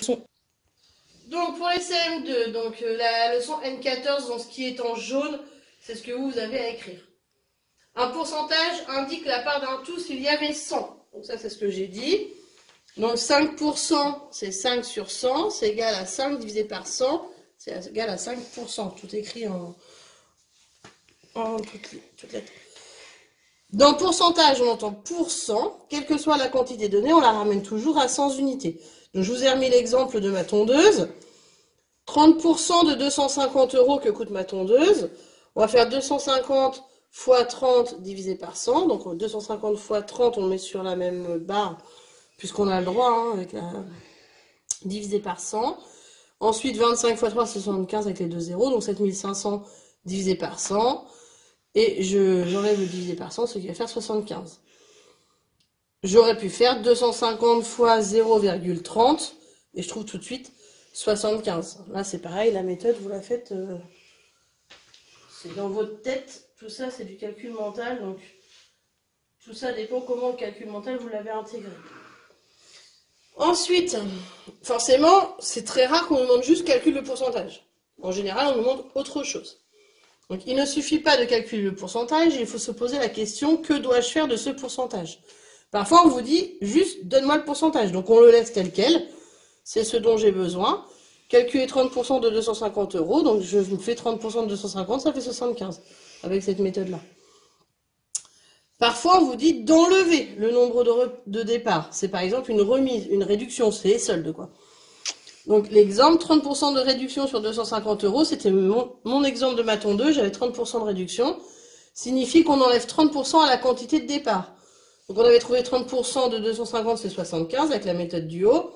leçon. Donc pour les CM2, donc la leçon N14, donc ce qui est en jaune, c'est ce que vous avez à écrire. Un pourcentage indique la part d'un tout s'il y avait 100. Donc ça c'est ce que j'ai dit. Donc 5%, c'est 5 sur 100, c'est égal à 5 divisé par 100, c'est égal à 5%. Tout écrit en toutes lettres. Dans pourcentage, on entend pourcent. Quelle que soit la quantité donnée, on la ramène toujours à 100 unités. Donc je vous ai remis l'exemple de ma tondeuse. 30% de 250 € que coûte ma tondeuse. On va faire 250 fois 30 divisé par 100. Donc 250 fois 30, on le met sur la même barre, puisqu'on a le droit, hein, avec la divisé par 100. Ensuite, 25 fois 3, c'est 75 avec les deux zéros. Donc 7500 divisé par 100. Et j'enlève le divisé par 100, ce qui va faire 75. J'aurais pu faire 250 fois 0,30. Et je trouve tout de suite 75. Là, c'est pareil, la méthode, vous la faites... c'est dans votre tête. Tout ça, c'est du calcul mental. Donc, tout ça dépend comment le calcul mental, vous l'avez intégré. Ensuite, forcément, c'est très rare qu'on nous demande juste calcul de pourcentage. En général, on nous demande autre chose. Donc, il ne suffit pas de calculer le pourcentage, il faut se poser la question, que dois-je faire de ce pourcentage? Parfois, on vous dit, juste, donne-moi le pourcentage. Donc, on le laisse tel quel. C'est ce dont j'ai besoin. Calculer 30% de 250 €. Donc, je vous fais 30% de 250, ça fait 75. Avec cette méthode-là. Parfois, on vous dit d'enlever le nombre de départ. C'est par exemple une remise, une réduction. C'est les soldes, quoi. Donc, l'exemple, 30% de réduction sur 250 €, c'était mon exemple de ma tondeuse, j'avais 30% de réduction, signifie qu'on enlève 30% à la quantité de départ. Donc, on avait trouvé 30% de 250, c'est 75, avec la méthode du haut.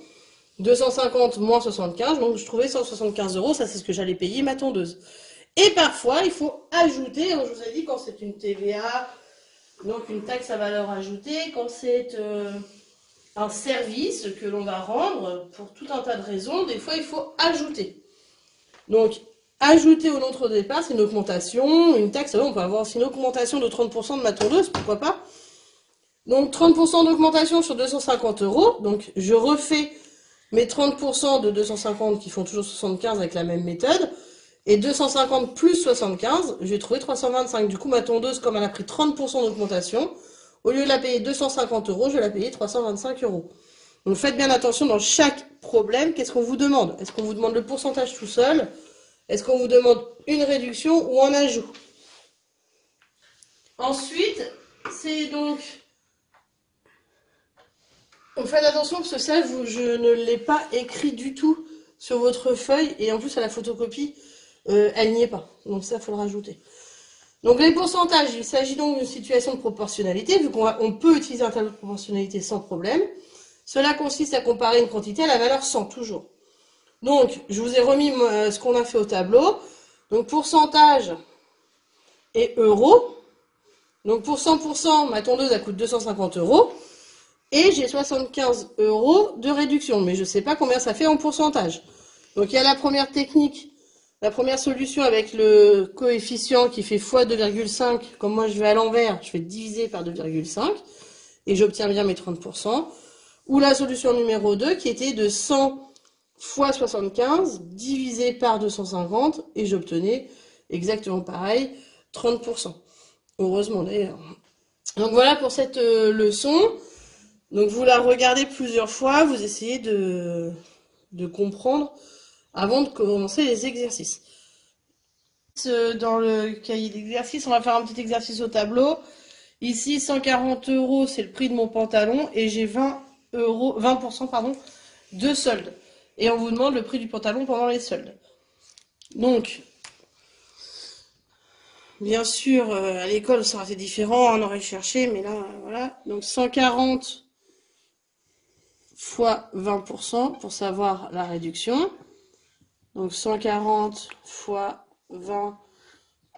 250 moins 75, donc je trouvais 175 €, ça c'est ce que j'allais payer ma tondeuse. Et parfois, il faut ajouter, je vous ai dit, quand c'est une TVA, donc une taxe à valeur ajoutée, quand c'est... un service que l'on va rendre pour tout un tas de raisons, des fois il faut ajouter. Donc, ajouter au notre départ, c'est une augmentation, une taxe, on peut avoir aussi une augmentation de 30% de ma tondeuse, pourquoi pas. Donc, 30% d'augmentation sur 250 €, donc je refais mes 30% de 250 qui font toujours 75 avec la même méthode, et 250 plus 75, je vais trouver 325. Du coup, ma tondeuse, comme elle a pris 30% d'augmentation, au lieu de la payer 250 €, je vais la payer 325 €. Donc faites bien attention dans chaque problème, qu'est-ce qu'on vous demande? Est-ce qu'on vous demande le pourcentage tout seul? Est-ce qu'on vous demande une réduction ou un ajout? Ensuite, c'est donc... faites attention parce que ça, je ne l'ai pas écrit du tout sur votre feuille. Et en plus, à la photocopie, elle n'y est pas. Donc ça, il faut le rajouter. Donc les pourcentages, il s'agit donc d'une situation de proportionnalité, vu qu'on peut utiliser un tableau de proportionnalité sans problème. Cela consiste à comparer une quantité à la valeur 100, toujours. Donc, je vous ai remis ce qu'on a fait au tableau. Donc, pourcentage et euros. Donc, pour 100%, ma tondeuse, elle coûte 250 €. Et j'ai 75 € de réduction. Mais je ne sais pas combien ça fait en pourcentage. Donc, il y a la première technique, la première solution avec le coefficient qui fait x 2,5. Comme moi, je vais à l'envers, je fais diviser par 2,5. Et j'obtiens bien mes 30%. Ou la solution numéro 2 qui était de 100 fois 75 divisé par 250 et j'obtenais exactement pareil, 30%. Heureusement d'ailleurs. Donc voilà pour cette leçon. Donc vous la regardez plusieurs fois, vous essayez de comprendre avant de commencer les exercices. Dans le cahier d'exercice, on va faire un petit exercice au tableau. Ici, 140 €, c'est le prix de mon pantalon et j'ai 20% pardon, de solde. Et on vous demande le prix du pantalon pendant les soldes. Donc, bien sûr, à l'école, ça aurait été différent, on aurait cherché, mais là, voilà. Donc, 140 fois 20% pour savoir la réduction. Donc, 140 fois 20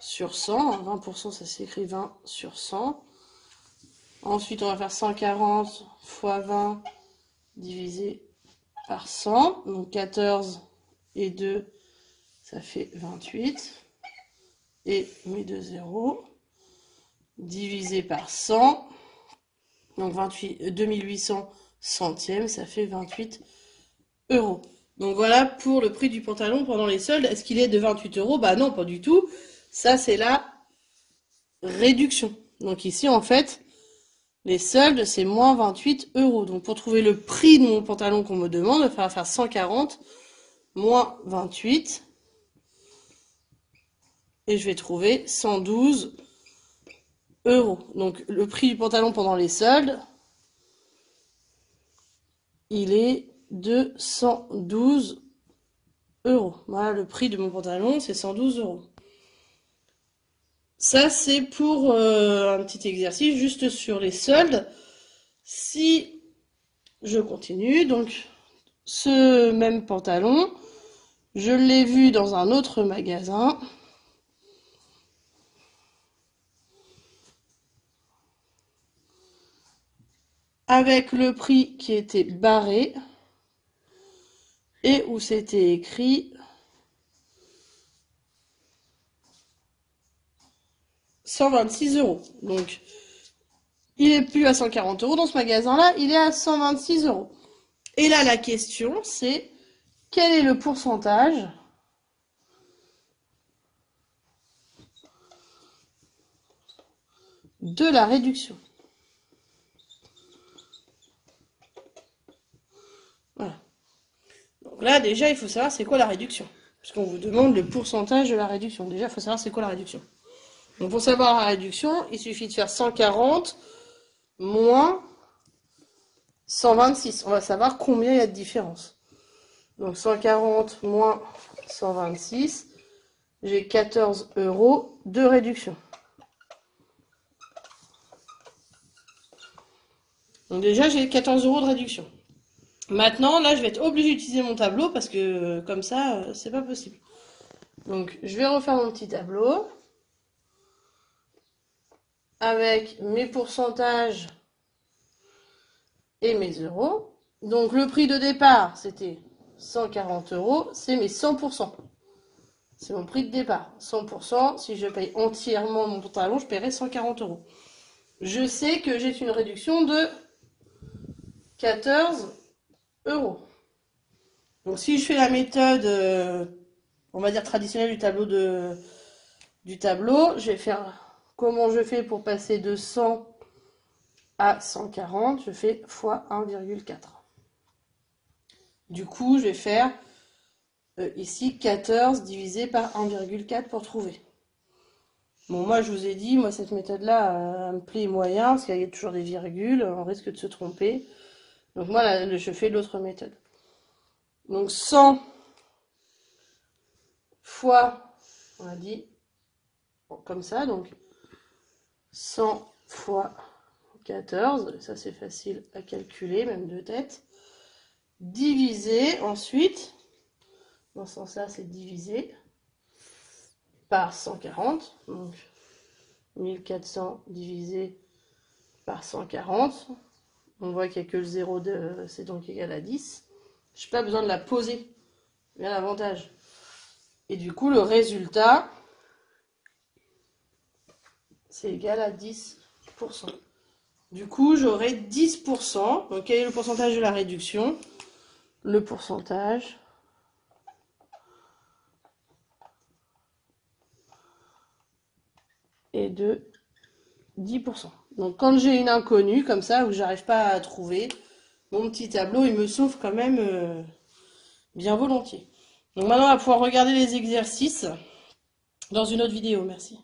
sur 100. 20%, ça s'écrit 20 sur 100. Ensuite, on va faire 140 fois 20 divisé par 100. Donc 14 et 2, ça fait 28. Et mes deux zéros. Divisé par 100. Donc 28, 2800 centièmes, ça fait 28 €. Donc voilà pour le prix du pantalon pendant les soldes. Est-ce qu'il est de 28 €? Bah non, pas du tout. Ça, c'est la réduction. Donc ici, en fait, les soldes, c'est moins 28 €. Donc pour trouver le prix de mon pantalon qu'on me demande, il va falloir faire 140 moins 28. Et je vais trouver 112 €. Donc le prix du pantalon pendant les soldes, il est de 112 €. Voilà, le prix de mon pantalon, c'est 112 €. Ça, c'est pour un petit exercice juste sur les soldes. Si je continue, donc ce même pantalon, je l'ai vu dans un autre magasin. Avec le prix qui était barré et où c'était écrit 126 €. Donc, il n'est plus à 140 € dans ce magasin-là, il est à 126 €. Et là, la question, c'est quel est le pourcentage de la réduction? Voilà. Donc là, déjà, il faut savoir c'est quoi la réduction. Parce qu'on vous demande le pourcentage de la réduction. Déjà, il faut savoir c'est quoi la réduction. Donc pour savoir la réduction, il suffit de faire 140 moins 126. On va savoir combien il y a de différence. Donc 140 moins 126, j'ai 14 € de réduction. Donc déjà, j'ai 14 € de réduction. Maintenant, là, je vais être obligée d'utiliser mon tableau parce que comme ça, c'est pas possible. Donc, je vais refaire mon petit tableau avec mes pourcentages et mes euros. Donc, le prix de départ, c'était 140 €, c'est mes 100%. C'est mon prix de départ. 100%, si je paye entièrement mon pantalon, je paierai 140 €. Je sais que j'ai une réduction de 14 €. Donc si je fais la méthode, on va dire traditionnelle du tableau, je vais faire comment je fais pour passer de 100 à 140, je fais fois 1,4. Du coup, je vais faire ici 14 divisé par 1,4 pour trouver. Bon, moi, je vous ai dit, moi, cette méthode-là, elle me plaît moyen, parce qu'il y a toujours des virgules, on risque de se tromper. Donc moi, là, je fais l'autre méthode. Donc 100 fois, on a dit, bon, comme ça, donc 100 fois 14, ça c'est facile à calculer, même de tête, divisé ensuite, dans ce sens-là, c'est divisé par 140, donc 1400 divisé par 140, on voit qu'il n'y a que le 0, c'est donc égal à 10. Je n'ai pas besoin de la poser, bien l'avantage. Et du coup, le résultat, c'est égal à 10%. Du coup, j'aurai 10%. Donc, quel est le pourcentage de la réduction? Le pourcentage est de 10%. Donc, quand j'ai une inconnue, comme ça, où j'arrive pas à trouver, mon petit tableau, il me sauve quand même bien volontiers. Donc, maintenant, on va pouvoir regarder les exercices dans une autre vidéo. Merci.